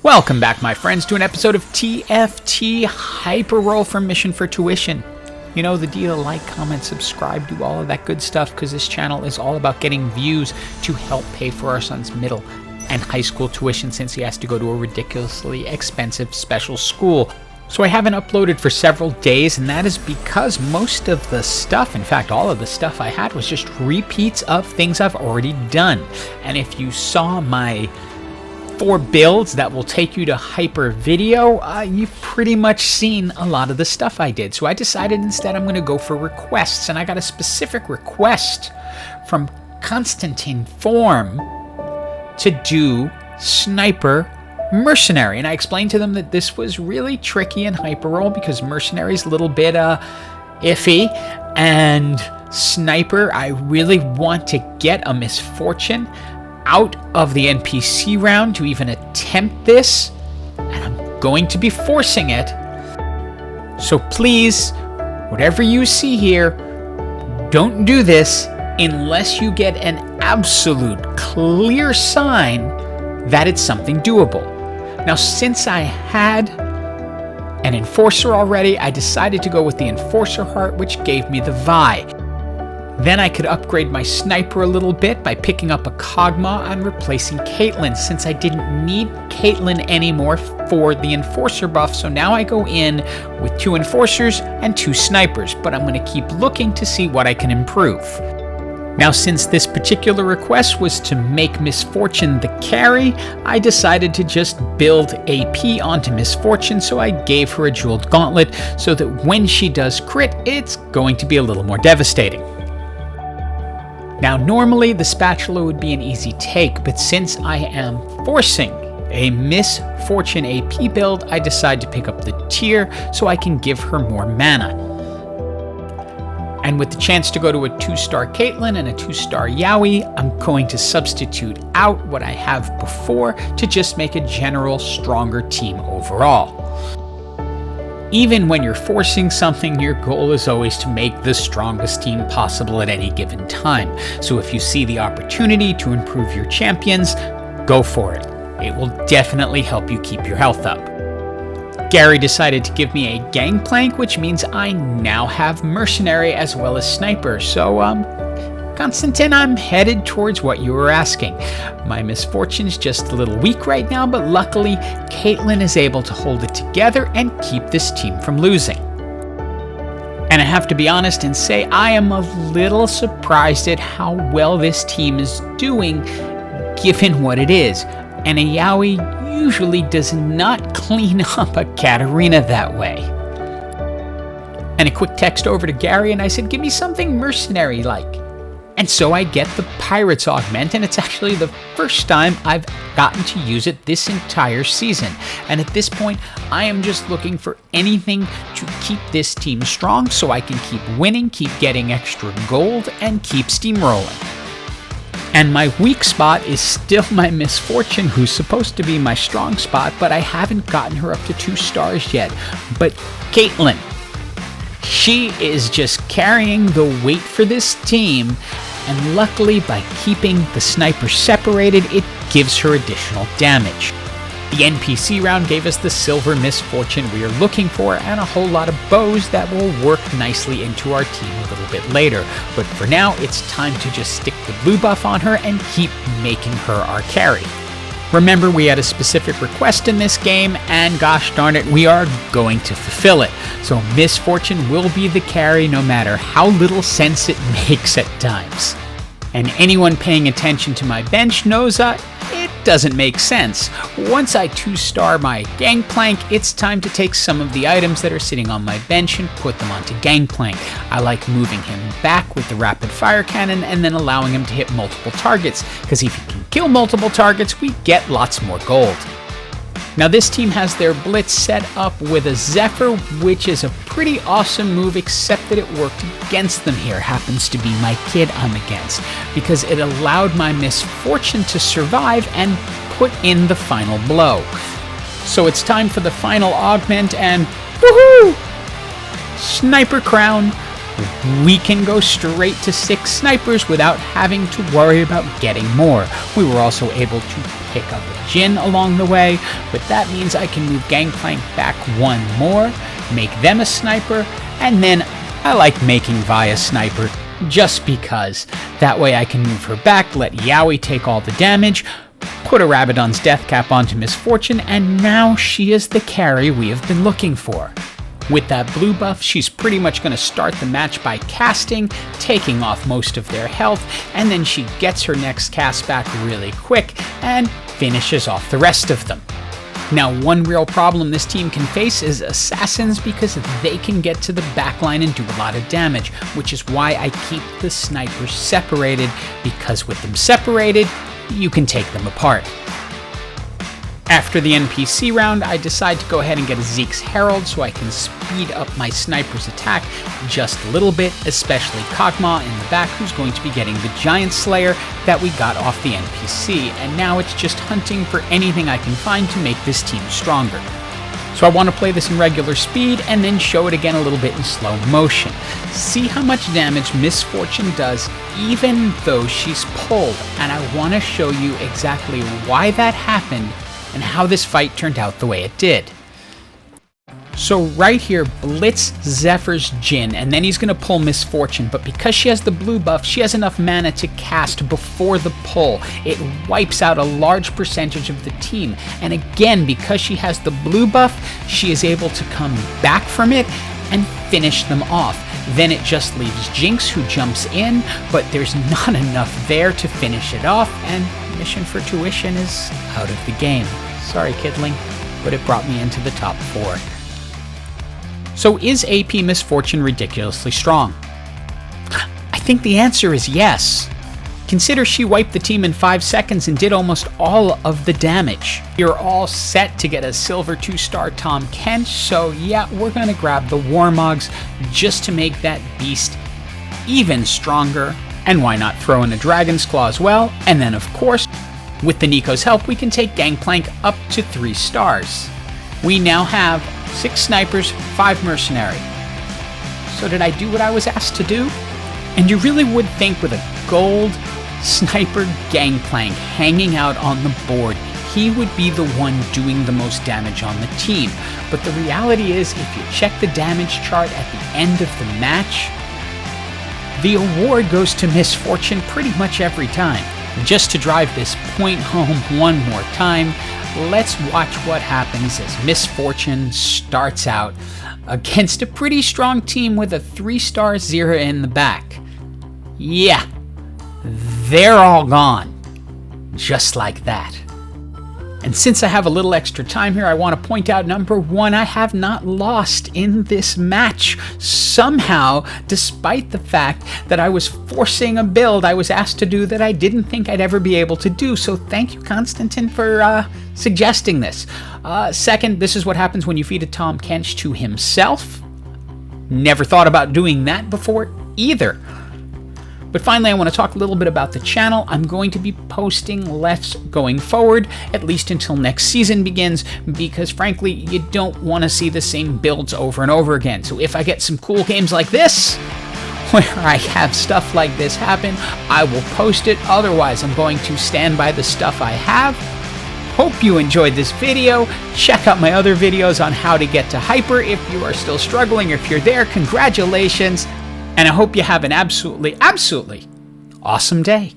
Welcome back, my friends, to an episode of TFT Hyper Roll from Mission for Tuition. You know the deal: like, comment, subscribe, do all of that good stuff, because this channel is all about getting views to help pay for our son's middle and high school tuition, since he has to go to a ridiculously expensive special school. So I haven't uploaded for several days, and that is because most of the stuff, in fact all of the stuff I had, was just repeats of things I've already done. And if you saw my 4 builds that will take you to hyper video, you've pretty much seen a lot of the stuff I did. So I decided instead I'm going to go for requests, and I got a specific request from Constantin Form to do Sniper Mercenary, and I explained to them that this was really tricky in hyper roll because Mercenary's a little bit iffy, and Sniper, I really want to get a misfortune out of the NPC round to even attempt this, and I'm going to be forcing it. So please, whatever you see here, don't do this unless you get an absolute clear sign that it's something doable. Now, since I had an Enforcer already, I decided to go with the Enforcer Heart, which gave me the Vi. Then I could upgrade my Sniper a little bit by picking up a Kog'Maw and replacing Caitlyn, since I didn't need Caitlyn anymore for the Enforcer buff. So now I go in with 2 Enforcers and 2 Snipers, but I'm going to keep looking to see what I can improve. Now, since this particular request was to make Misfortune the carry, I decided to just build AP onto Misfortune, so I gave her a Jeweled Gauntlet so that when she does crit, it's going to be a little more devastating. Now, normally the Spatula would be an easy take, but since I am forcing a Misfortune AP build, I decide to pick up the tier so I can give her more mana. And with the chance to go to a 2-star Caitlyn and a 2-star Yaoi, I'm going to substitute out what I have before to just make a general stronger team overall. Even when you're forcing something, your goal is always to make the strongest team possible at any given time. So if you see the opportunity to improve your champions, go for it. It will definitely help you keep your health up. Gary decided to give me a Gangplank, which means I now have Mercenary as well as Sniper. So, Constantin, I'm headed towards what you were asking. My Misfortune's just a little weak right now, but luckily, Caitlyn is able to hold it together and keep this team from losing. And I have to be honest and say I am a little surprised at how well this team is doing, given what it is. And a Yaoi usually does not clean up a Katarina that way. And a quick text over to Gary, and I said, give me something mercenary-like. And so I get the Pirates Augment, and it's actually the first time I've gotten to use it this entire season. And at this point, I am just looking for anything to keep this team strong so I can keep winning, keep getting extra gold, and keep steamrolling. And my weak spot is still my Misfortune, who's supposed to be my strong spot, but I haven't gotten her up to 2 stars yet. But Caitlyn, she is just carrying the weight for this team, and luckily by keeping the Sniper separated, it gives her additional damage. The NPC round gave us the silver Misfortune we are looking for, and a whole lot of bows that will work nicely into our team a little bit later. But for now, it's time to just stick the blue buff on her and keep making her our carry. Remember, we had a specific request in this game, and gosh darn it, we are going to fulfill it. So Misfortune will be the carry no matter how little sense it makes at times. And anyone paying attention to my bench knows it doesn't make sense. Once I 2-star my Gangplank, it's time to take some of the items that are sitting on my bench and put them onto Gangplank. I like moving him back with the rapid fire cannon and then allowing him to hit multiple targets, because if he can kill multiple targets, we get lots more gold. Now this team has their Blitz set up with a Zephyr, which is a pretty awesome move, except that it worked against them here. Happens to be my kid I'm against, because it allowed my Misfortune to survive and put in the final blow. So it's time for the final augment, and woohoo! Sniper Crown. We can go straight to 6 snipers without having to worry about getting more. We were also able to pick up a jhin along the way, but that means I can move Gangplank back one more, make them a sniper, and then I like making Vi a sniper just because. That way I can move her back, let Yaoi take all the damage, put a Rabadon's Death Cap onto Miss Fortune, and now she is the carry we have been looking for. With that blue buff, she's pretty much going to start the match by casting, taking off most of their health, and then she gets her next cast back really quick and finishes off the rest of them. Now, one real problem this team can face is assassins, because they can get to the backline and do a lot of damage, which is why I keep the snipers separated, because with them separated, you can take them apart. After the NPC round, I decide to go ahead and get a Zeke's Herald so I can speed up my sniper's attack just a little bit, especially Kog'Maw in the back, who's going to be getting the Giant Slayer that we got off the NPC, and now it's just hunting for anything I can find to make this team stronger. So I want to play this in regular speed and then show it again a little bit in slow motion. See how much damage Miss Fortune does even though she's pulled, and I want to show you exactly why that happened and how this fight turned out the way it did. So right here, Blitz Zephyr's jhin, and then he's going to pull Miss Fortune, but because she has the blue buff, she has enough mana to cast before the pull. It wipes out a large percentage of the team, and again, because she has the blue buff, she is able to come back from it and finish them off. Then it just leaves Jinx, who jumps in, but there's not enough there to finish it off, and Mission for Tuition is out of the game. Sorry, Kidling, but it brought me into the top 4. So is AP Miss Fortune ridiculously strong? I think the answer is yes. Consider she wiped the team in 5 seconds and did almost all of the damage. You're all set to get a silver 2-star Tahm Kench, so yeah, we're gonna grab the Warmogs just to make that beast even stronger. And why not throw in a Dragon's Claw as well? And then of course, with the Nico's help, we can take Gangplank up to 3 stars. We now have 6 snipers, 5 mercenary. So did I do what I was asked to do? And you really would think with a gold sniper Gangplank hanging out on the board, he would be the one doing the most damage on the team. But the reality is, if you check the damage chart at the end of the match, the award goes to Miss Fortune pretty much every time. Just to drive this point home one more time, let's watch what happens as Miss Fortune starts out against a pretty strong team with a 3-star Zera in the back. Yeah, they're all gone. Just like that. And since I have a little extra time here, I want to point out, number 1, I have not lost in this match. Somehow, despite the fact that I was forcing a build I was asked to do that I didn't think I'd ever be able to do. So thank you, Constantin, for suggesting this. Second, this is what happens when you feed a Tahm Kench to himself. Never thought about doing that before either. But finally, I want to talk a little bit about the channel. I'm going to be posting less going forward, at least until next season begins, because frankly, you don't want to see the same builds over and over again. So if I get some cool games like this, where I have stuff like this happen, I will post it. Otherwise, I'm going to stand by the stuff I have. Hope you enjoyed this video. Check out my other videos on how to get to Hyper if you are still struggling. If you're there, congratulations. And I hope you have an absolutely, absolutely awesome day.